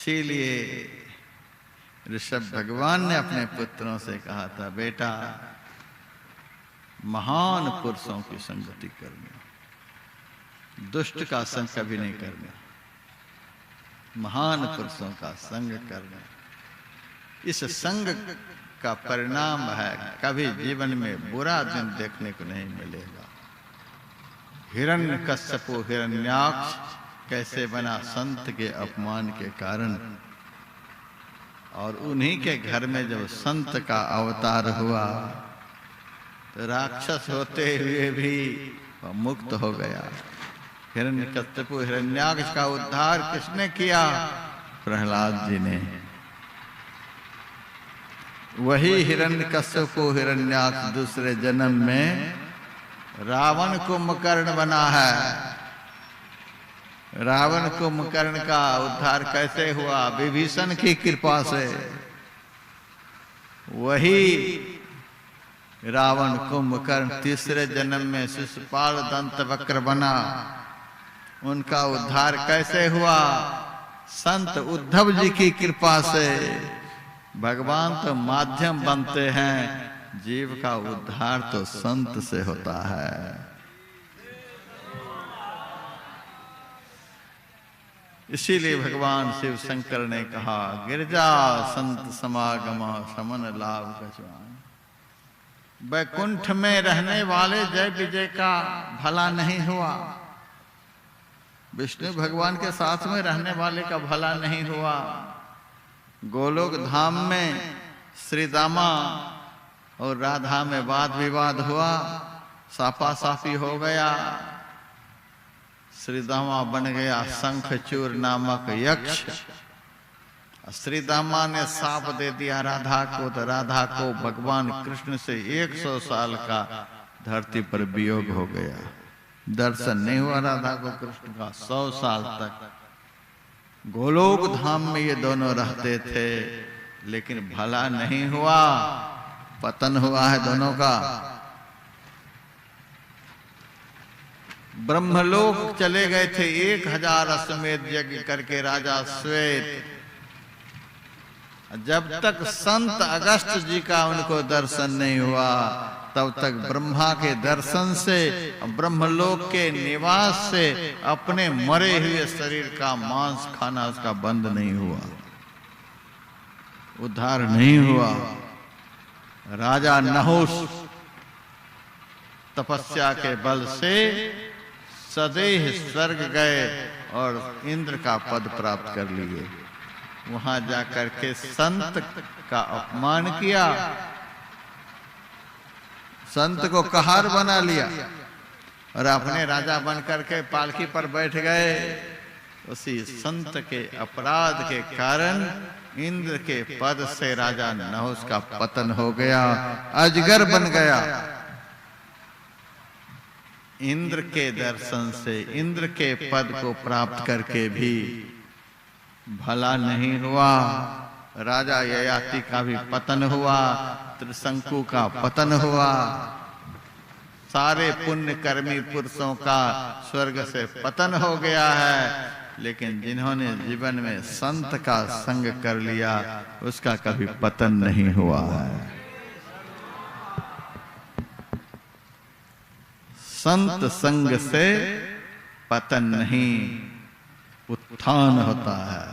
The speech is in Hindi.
इसीलिए ऋषभ भगवान ने अपने पुत्रों से कहा था, बेटा महान पुरुषों की संगति करना, दुष्ट का संग कभी नहीं करना, महान पुरुषों का संग करना। इस संग का परिणाम है कभी जीवन में बुरा दिन देखने को नहीं मिलेगा। हिरण्यकश्यप हिरण्याक्ष कैसे बना संत के अपमान के कारण, और उन्हीं के घर में जब संत का अवतार हुआ तो राक्षस होते हुए भी वह मुक्त हो गया। हिरण्यकश्यप हिरण्याक्ष का उद्धार किसने किया? प्रहलाद जी ने। वही हिरण्यकश्यप हिरण्याक्ष दूसरे जन्म में रावण कुंभकर्ण बना है। रावण कुंभकर्ण का उद्धार कैसे हुआ? विभीषण की कृपा से। वही रावण कुंभकर्ण तीसरे जन्म में शिशुपाल दंत वक्र बना। उनका उद्धार कैसे हुआ? संत उद्धव जी की कृपा से। भगवान तो माध्यम बनते हैं, जीव का उद्धार तो संत से होता है। इसीलिए भगवान शिव शंकर ने कहा, गिरजा संत समागमा समन लाभ कछुआन। वैकुंठ में रहने वाले जय विजय का भला नहीं हुआ, विष्णु भगवान के साथ में रहने वाले का भला नहीं हुआ। गोलोक धाम में श्री दामा और राधा में वाद विवाद हुआ, सापा साफी हो गया। श्री दामा बन गया शंखचूर नामक यक्ष। श्री दामा ने साप दे दिया राधा को, तो राधा को भगवान कृष्ण से 100 साल का धरती पर वियोग हो गया। दर्शन नहीं हुआ राधा को कृष्ण का 100 साल तक। गोलोक धाम में ये दोनों रहते थे, लेकिन भला नहीं हुआ, पतन हुआ है दोनों का। ब्रह्मलोक चले गए थे 1000 अश्वमेध यज्ञ करके राजा श्वेत। जब तक संत अगस्त जी का उनको दर्शन नहीं हुआ, तब तक ब्रह्मा के दर्शन से, ब्रह्मलोक के निवास से अपने मरे हुए शरीर का मांस खाना उसका बंद नहीं हुआ, उद्धार नहीं हुआ। राजा नहुष तपस्या के बल से सदैह स्वर्ग गए और इंद्र का पद प्राप्त कर लिए। वहां जाकर के संत का अपमान किया, संत को कहार बना लिया और अपने राजा बनकर के पालकी पर बैठ गए। उसी संत के अपराध के कारण इंद्र के पद से राजा नहुष का पतन हो गया, अजगर बन गया। इंद्र के दर्शन से, इंद्र के पद को प्राप्त करके भी भला नहीं हुआ। राजा ययाति का भी पतन हुआ, त्रिशंकु का पतन हुआ। सारे पुण्य कर्मी पुरुषों का स्वर्ग से पतन हो गया है, लेकिन जिन्होंने जीवन में संत का संग कर लिया, उसका कभी पतन नहीं हुआ है। संत संग से पतन नहीं, उत्थान होता है।